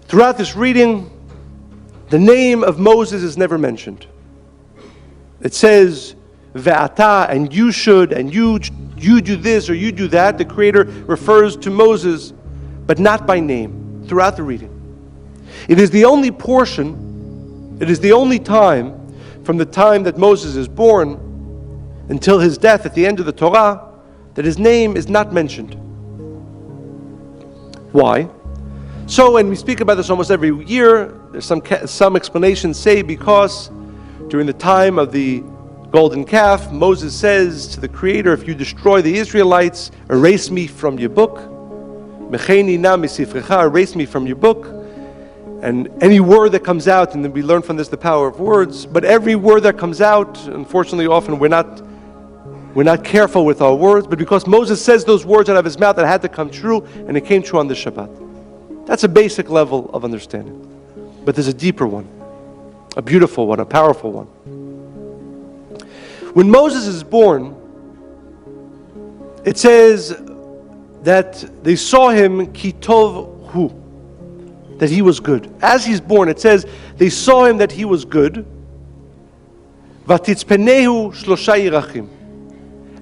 Throughout this reading, the name of Moses is never mentioned. It says, Ve'ata, and you should, and you do this or you do that. The Creator refers to Moses, but not by name, throughout the reading. It is the only portion, it is the only time, from the time that Moses is born until his death at the end of the Torah, that his name is not mentioned. Why? So, and we speak about this almost every year, there's some explanations say because during the time of the golden calf, Moses says to the Creator, if you destroy the Israelites, erase me from your book. Mecheni na misifrecha, erase me from your book. And any word that comes out, and then we learn from this the power of words, but every word that comes out, unfortunately often we're not careful with our words, but because Moses says those words out of his mouth, that had to come true, and it came true on the Shabbat. That's a basic level of understanding. But there's a deeper one, a beautiful one, a powerful one. When Moses is born, it says that they saw him kitov hu, that he was good. As he's born, it says they saw him that he was good. Vatitzpenehu shlosha yirachim.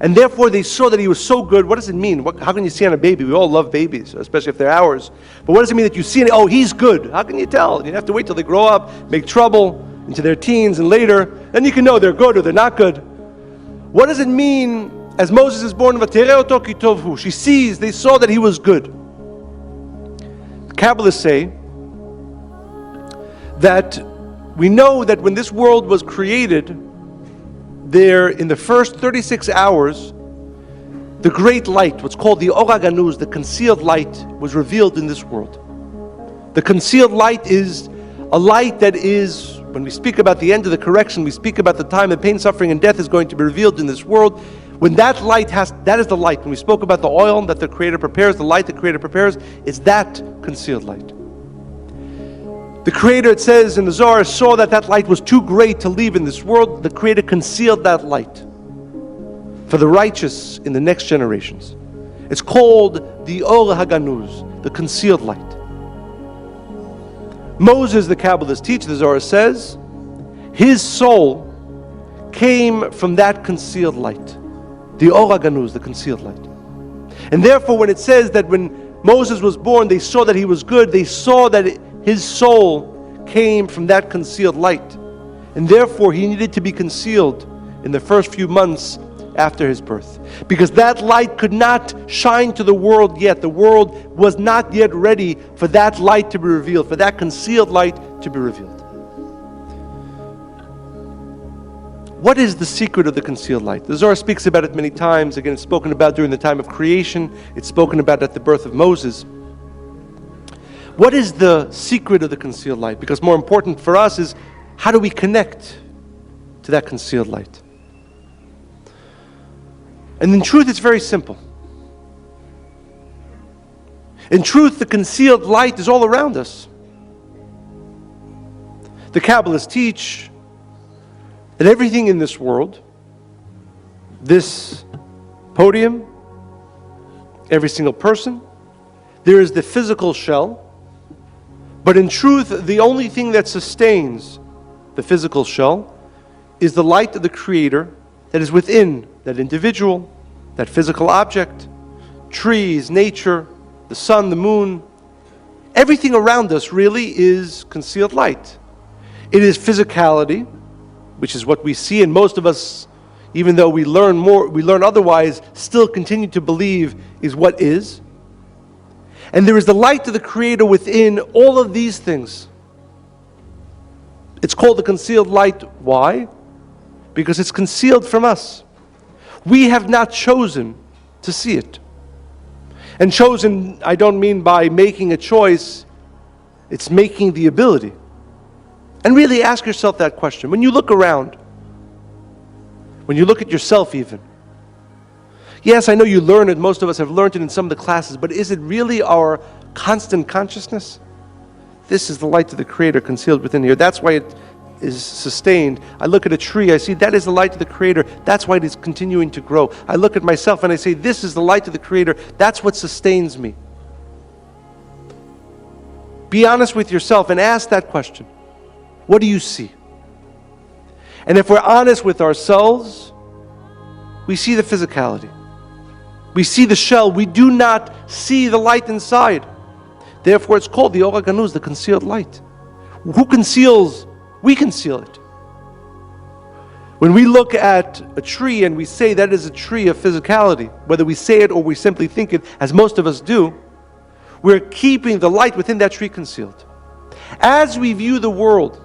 And therefore they saw that he was so good. What does it mean? How can you see on a baby? We all love babies, especially if they're ours. But what does it mean that you see, oh, he's good? How can you tell? You have to wait till they grow up, make trouble into their teens and later. Then you can know they're good or they're not good. What does it mean as Moses is born? She sees, they saw that he was good. The Kabbalists say that we know that when this world was created, there in the first 36 hours, the great light, what's called the Or HaGanuz, the concealed light, was revealed in this world. The concealed light is a light that is, when we speak about the end of the correction, we speak about the time that pain, suffering, and death is going to be revealed in this world. When that light that is the light. When we spoke about the oil that the Creator prepares, the light the Creator prepares, it's that concealed light. The Creator, it says in the Zohar, saw that light was too great to leave in this world. The Creator concealed that light for the righteous in the next generations. It's called the Or HaGanuz, the concealed light. Moses, the Kabbalists teach, the Zohar says, his soul came from that concealed light. The Or HaGanuz, the concealed light. And therefore, when it says that when Moses was born, they saw that he was good, they saw that his soul came from that concealed light. And therefore, he needed to be concealed in the first few months after his birth. Because that light could not shine to the world yet. The world was not yet ready for that light to be revealed, for that concealed light to be revealed. What is the secret of the concealed light? The Zohar speaks about it many times. Again, it's spoken about during the time of creation. It's spoken about at the birth of Moses. What is the secret of the concealed light? Because more important for us is, how do we connect to that concealed light? And in truth, it's very simple. In truth, the concealed light is all around us. The Kabbalists teach that everything in this world, this podium, every single person, there is the physical shell. But in truth, the only thing that sustains the physical shell is the light of the Creator that is within that individual, that physical object, trees, nature, the sun, the moon. Everything around us really is concealed light. It is physicality, which is what we see, and most of us, even though we learn otherwise, still continue to believe is what is. And there is the light of the Creator within all of these things. It's called the concealed light. Why? Because it's concealed from us. We have not chosen to see it. And chosen, I don't mean by making a choice, it's making the ability. And really ask yourself that question. When you look around, when you look at yourself even, yes, I know you learn it, most of us have learned it in some of the classes, but is it really our constant consciousness? This is the light of the Creator concealed within here. That's why it is sustained. I look at a tree, I see that is the light of the Creator. That's why it is continuing to grow. I look at myself and I say, this is the light of the Creator. That's what sustains me. Be honest with yourself and ask that question. What do you see? And if we're honest with ourselves, we see the physicality. We see the shell. We do not see the light inside. Therefore, it's called the Or HaGanuz, the concealed light. Who conceals? We conceal it. When we look at a tree and we say that is a tree of physicality, whether we say it or we simply think it, as most of us do, we're keeping the light within that tree concealed. As we view the world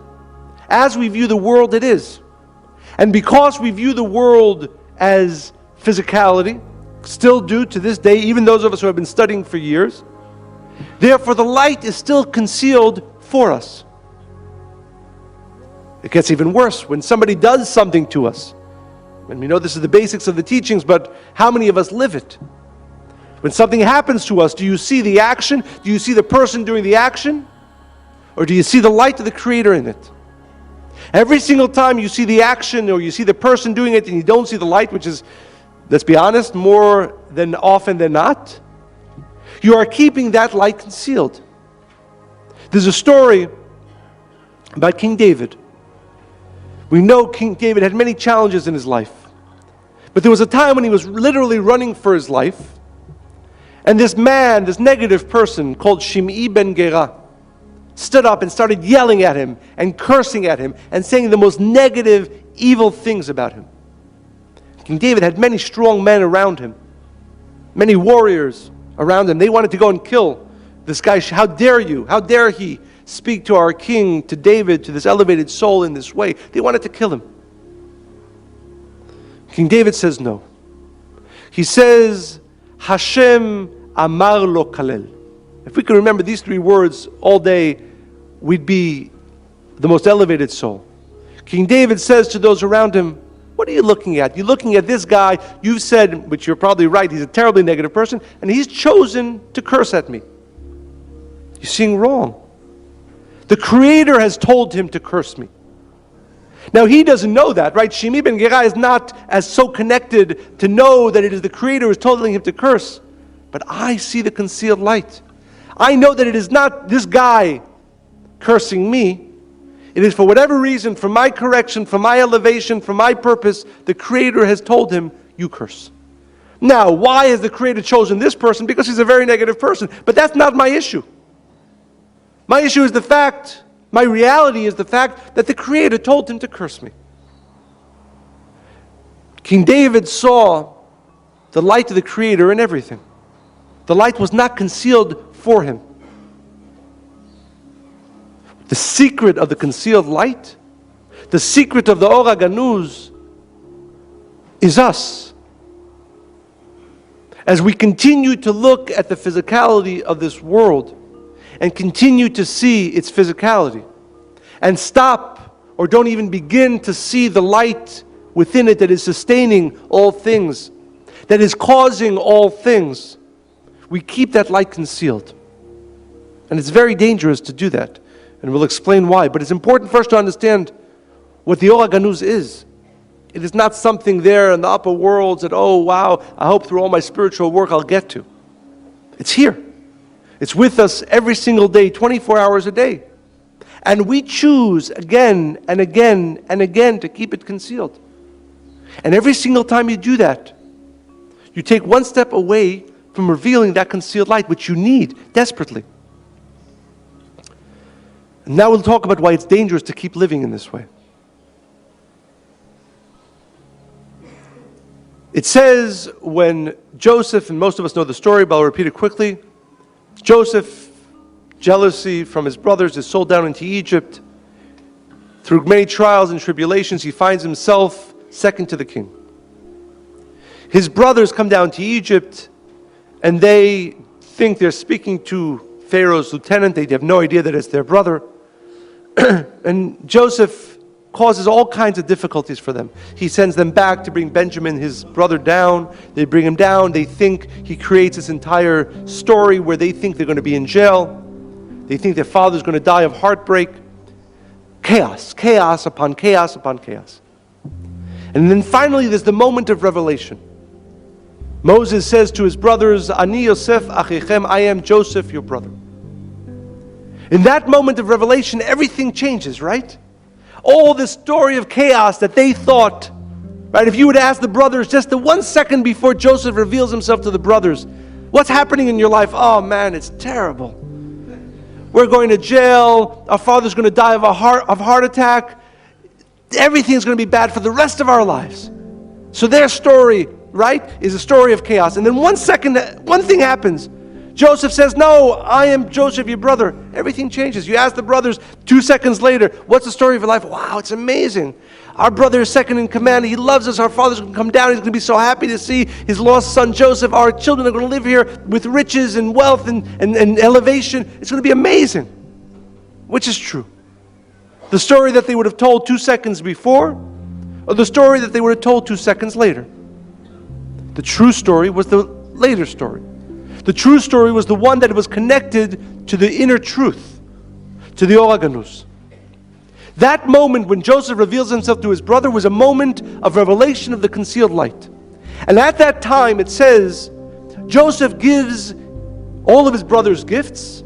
it is. And because we view the world as physicality, still do to this day, even those of us who have been studying for years, therefore the light is still concealed for us. It gets even worse when somebody does something to us. And we know this is the basics of the teachings, but how many of us live it? When something happens to us, do you see the action? Do you see the person doing the action? Or do you see the light of the Creator in it? Every single time you see the action or you see the person doing it and you don't see the light, which is, let's be honest, more than often than not, you are keeping that light concealed. There's a story about King David. We know King David had many challenges in his life. But there was a time when he was literally running for his life. And this man, this negative person called Shimei ben Gera, stood up and started yelling at him and cursing at him and saying the most negative, evil things about him. King David had many strong men around him, many warriors around him. They wanted to go and kill this guy. How dare you? How dare he speak to our king, to David, to this elevated soul in this way? They wanted to kill him. King David says no. He says, Hashem amar lo kalel. If we could remember these three words all day, we'd be the most elevated soul. King David says to those around him, what are you looking at? You're looking at this guy, you've said, which you're probably right, he's a terribly negative person, and he's chosen to curse at me. You're seeing wrong. The Creator has told him to curse me. Now he doesn't know that, right? Shimei ben Gera is not as so connected to know that it is the Creator who is telling him to curse. But I see the concealed light. I know that it is not this guy cursing me. It is for whatever reason, for my correction, for my elevation, for my purpose, the Creator has told him, you curse. Now, why has the Creator chosen this person? Because he's a very negative person. But that's not my issue. My issue is the fact, my reality is the fact that the Creator told him to curse me. King David saw the light of the Creator in everything. The light was not concealed for him. The secret of the concealed light, the secret of the Or HaGanuz is us. As we continue to look at the physicality of this world and continue to see its physicality and stop or don't even begin to see the light within it that is sustaining all things, that is causing all things, we keep that light concealed. And it's very dangerous to do that. And we'll explain why. But it's important first to understand what the Or HaGanuz is. It is not something there in the upper worlds that, oh wow, I hope through all my spiritual work I'll get to. It's here. It's with us every single day, 24 hours a day. And we choose again and again and again to keep it concealed. And every single time you do that, you take one step away from revealing that concealed light, which you need desperately. And now we'll talk about why it's dangerous to keep living in this way. It says when Joseph, and most of us know the story, but I'll repeat it quickly. Joseph, jealousy from his brothers, is sold down into Egypt. Through many trials and tribulations, he finds himself second to the king. His brothers come down to Egypt, and they think they're speaking to Pharaoh's lieutenant. They have no idea that it's their brother. And Joseph causes all kinds of difficulties for them. He sends them back to bring Benjamin, his brother, down. They bring him down. They think he creates this entire story where they think they're going to be in jail. They think their father's going to die of heartbreak. Chaos, chaos upon chaos upon chaos. And then finally there's the moment of revelation. Moses says to his brothers, Ani Yosef achichem, I am Joseph, your brother. In that moment of revelation, everything changes, right? All this story of chaos that they thought, right? If you would ask the brothers just the 1 second before Joseph reveals himself to the brothers, what's happening in your life? Oh man, it's terrible. We're going to jail. Our father's going to die of a heart attack. Everything's going to be bad for the rest of our lives. So their story, right, is a story of chaos. And then 1 second, one thing happens. Joseph says, no, I am Joseph, your brother. Everything changes. You ask the brothers 2 seconds later, what's the story of your life? Wow, it's amazing. Our brother is second in command. He loves us. Our father's going to come down. He's going to be so happy to see his lost son Joseph. Our children are going to live here with riches and wealth and elevation. It's going to be amazing. Which is true? The story that they would have told 2 seconds before, or the story that they would have told 2 seconds later? The true story was the later story. The true story was the one that was connected to the inner truth, to the Or HaGanuz. That moment when Joseph reveals himself to his brother was a moment of revelation of the concealed light. And at that time it says, Joseph gives all of his brothers gifts,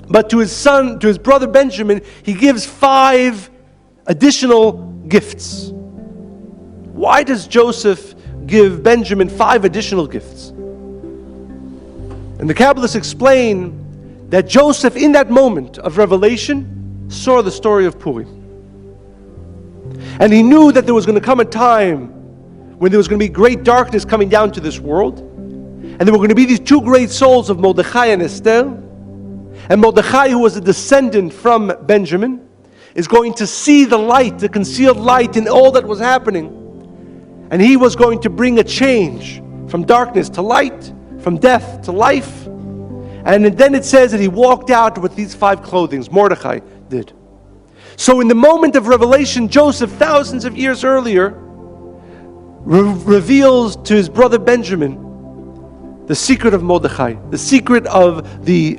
but to his brother Benjamin, he gives 5 additional gifts. Why does Joseph give Benjamin 5 additional gifts? And the Kabbalists explain that Joseph, in that moment of revelation, saw the story of Purim. And he knew that there was going to come a time when there was going to be great darkness coming down to this world. And there were going to be these 2 great souls of Mordechai and Esther. And Mordechai, who was a descendant from Benjamin, is going to see the light, the concealed light in all that was happening. And he was going to bring a change from darkness to light, from death to life. And then it says that he walked out with these 5 clothings. Mordechai did. So in the moment of revelation, Joseph, thousands of years earlier, reveals to his brother Benjamin the secret of Mordechai, the secret of the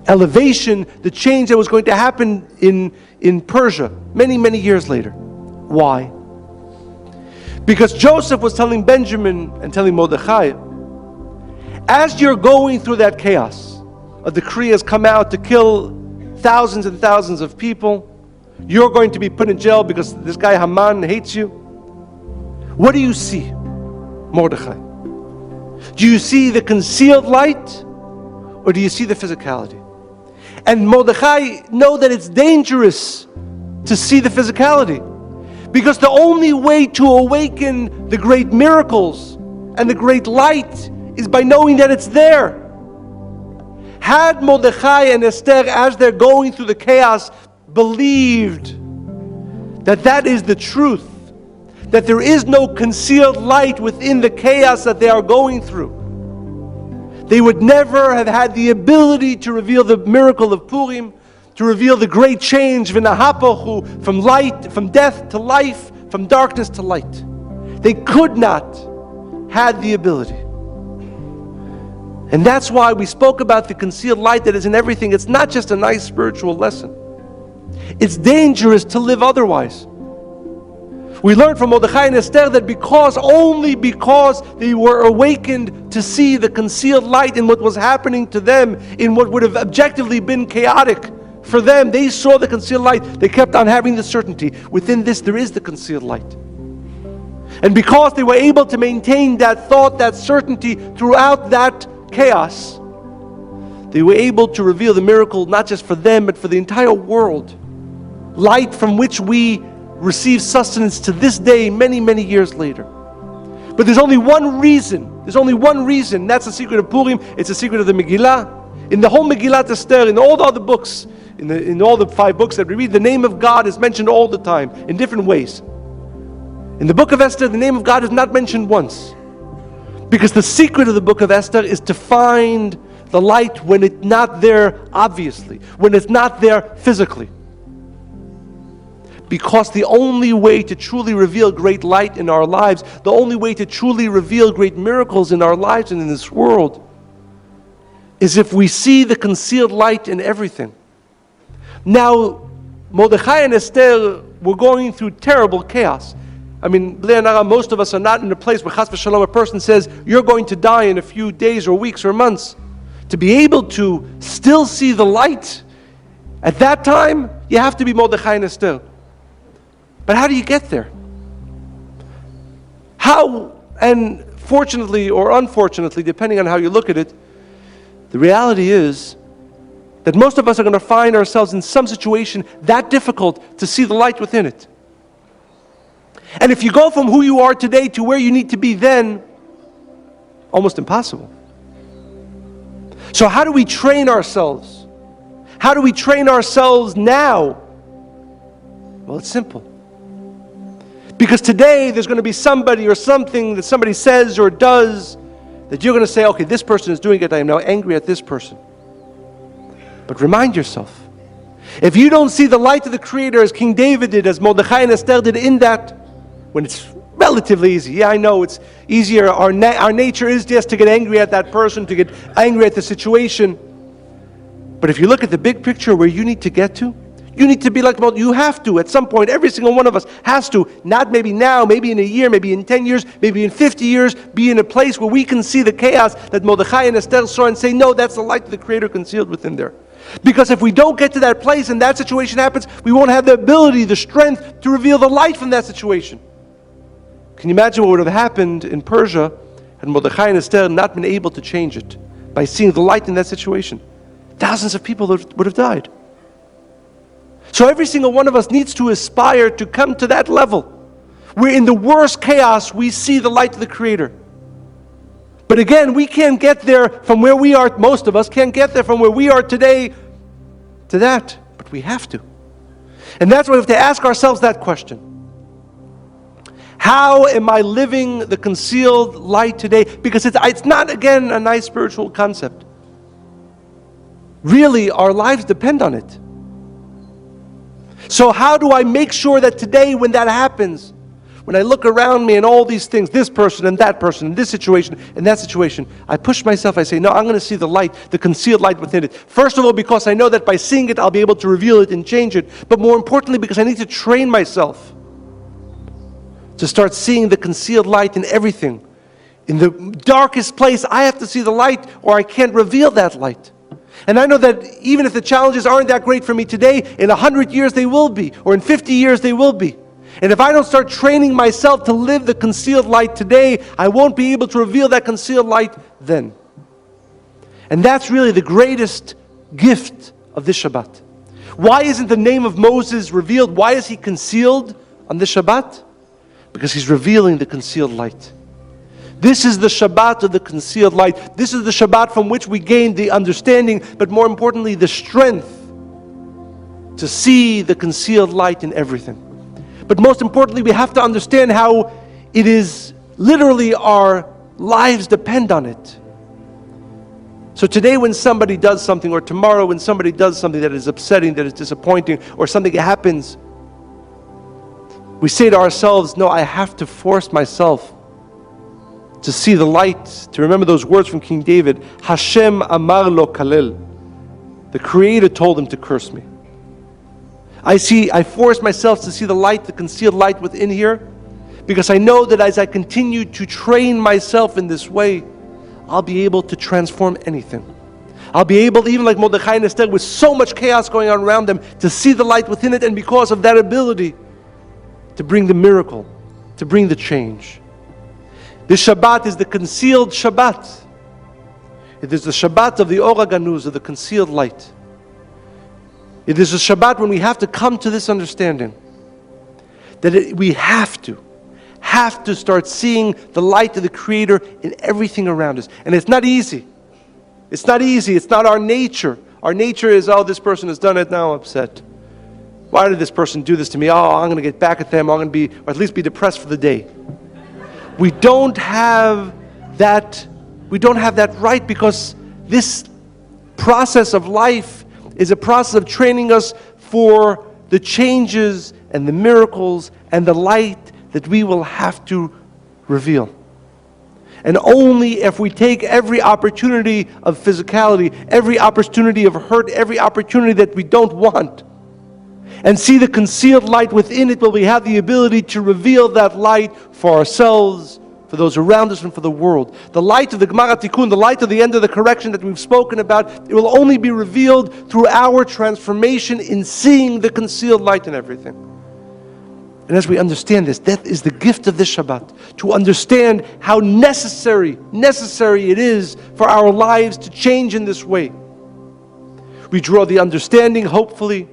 elevation, the change that was going to happen in Persia many, many years later. Why? Because Joseph was telling Benjamin and telling Mordechai, as you're going through that chaos, a decree has come out to kill thousands and thousands of people. You're going to be put in jail because this guy Haman hates you. What do you see, Mordechai? Do you see the concealed light, or do you see the physicality? And Mordechai know that it's dangerous to see the physicality, because the only way to awaken the great miracles and the great light is by knowing that it's there. Had Mordechai and Esther, as they're going through the chaos, believed that that is the truth, that there is no concealed light within the chaos that they are going through, they would never have had the ability to reveal the miracle of Purim, to reveal the great change from light, from death to life, from darkness to light. They could not had the ability. And that's why we spoke about the concealed light that is in everything. It's not just a nice spiritual lesson. It's dangerous to live otherwise. We learned from Mordechai and Esther that only because they were awakened to see the concealed light in what was happening to them, in what would have objectively been chaotic for them, they saw the concealed light. They kept on having the certainty. Within this, there is the concealed light. And because they were able to maintain that thought, that certainty throughout that chaos, they were able to reveal the miracle not just for them, but for the entire world. Light from which we receive sustenance to this day, many, many years later. But there's only one reason. That's the secret of Purim. It's the secret of the Megillah. In the whole Megillat Esther, in all the other books, in all the 5 books that we read, the name of God is mentioned all the time in different ways. In the book of Esther, the name of God is not mentioned once. Because the secret of the book of Esther is to find the light when it's not there obviously, when it's not there physically. Because the only way to truly reveal great light in our lives, the only way to truly reveal great miracles in our lives and in this world, is if we see the concealed light in everything. Now, Mordechai and Esther were going through terrible chaos. I mean, most of us are not in a place where Chas v'Shalom a person says, you're going to die in a few days or weeks or months. to be able to still see the light, at that time, you have to be Mordechai and Esther. But how do you get there? How, and fortunately or unfortunately, depending on how you look at it, the reality is that most of us are going to find ourselves in some situation that difficult to see the light within it. And if you go from who you are today to where you need to be then, almost impossible. So how do we train ourselves? How do we train ourselves now? Well, it's simple. Because today there's going to be somebody or something that somebody says or does that you're going to say, okay, this person is doing it, I am now angry at this person. But remind yourself, if you don't see the light of the Creator as King David did, as Mordechai and Esther did in that, when it's relatively easy. Yeah, I know it's easier. Our nature is just to get angry at that person, to get angry at the situation. But if you look at the big picture where you need to get to, you need to be like, well, you have to, at some point, every single one of us has to, not maybe now, maybe in a year, maybe in 10 years, maybe in 50 years, be in a place where we can see the chaos that Mordechai and Esther saw and say, no, that's the light of the Creator concealed within there. Because if we don't get to that place and that situation happens, we won't have the ability, the strength to reveal the light from that situation. Can you imagine what would have happened in Persia had Mordechai and Esther not been able to change it by seeing the light in that situation? Thousands of people would have died. So every single one of us needs to aspire to come to that level where in the worst chaos we see the light of the Creator. But again, we can't get there from where we are, most of us can't get there from where we are today to that, but we have to. And that's why we have to ask ourselves that question. How am I living the concealed light today? Because it's not, again, a nice spiritual concept. Really, our lives depend on it. So how do I make sure that today when that happens, when I look around me and all these things, this person and that person, and this situation and that situation, I push myself, I say, no, I'm going to see the light, the concealed light within it. First of all, because I know that by seeing it, I'll be able to reveal it and change it. But more importantly, because I need to train myself to start seeing the concealed light in everything. In the darkest place, I have to see the light or I can't reveal that light. And I know that even if the challenges aren't that great for me today, in 100 years they will be, or in 50 years they will be. And if I don't start training myself to live the concealed light today, I won't be able to reveal that concealed light then. And that's really the greatest gift of this Shabbat. Why isn't the name of Moses revealed? Why is he concealed on this Shabbat? Because he's revealing the concealed light. This is the Shabbat of the concealed light. This is the Shabbat from which we gain the understanding, but more importantly, the strength to see the concealed light in everything. But most importantly, we have to understand how it is literally our lives depend on it. So today when somebody does something, or tomorrow when somebody does something that is upsetting, that is disappointing, or something happens, we say to ourselves, no, I have to force myself to see the light, to remember those words from King David, Hashem amar lo kalel. The Creator told him to curse me. I force myself to see the light, the concealed light within here, because I know that as I continue to train myself in this way, I'll be able to transform anything. I'll be able, even like Mordechai and Esther, with so much chaos going on around them, to see the light within it, and because of that ability, to bring the miracle, to bring the change. This Shabbat is the concealed Shabbat. It is the Shabbat of the Or HaGanuz, of the concealed light. It is a Shabbat when we have to come to this understanding that we have to start seeing the light of the Creator in everything around us. And it's not easy. It's not easy. It's not our nature. Our nature is, oh, this person has done it, now I'm upset. Why did this person do this to me? Oh, I'm going to get back at them. I'm going to be, or at least be depressed for the day. We don't have that right, because this process of life is a process of training us for the changes and the miracles and the light that we will have to reveal. And only if we take every opportunity of physicality, every opportunity of hurt, every opportunity that we don't want, and see the concealed light within it, will we have the ability to reveal that light for ourselves, for those around us and for the world. The light of the Gemara Tikkun, the light of the end of the correction that we've spoken about, it will only be revealed through our transformation in seeing the concealed light in everything. And as we understand this, that is the gift of this Shabbat, to understand how necessary it is for our lives to change in this way. We draw the understanding, hopefully,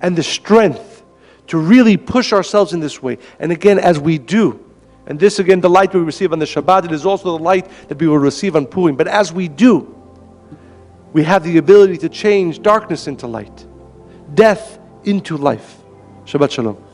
and the strength to really push ourselves in this way. And again, as we do, and this again, the light we receive on the Shabbat, it is also the light that we will receive on Purim. But as we do, we have the ability to change darkness into light, death into life. Shabbat Shalom.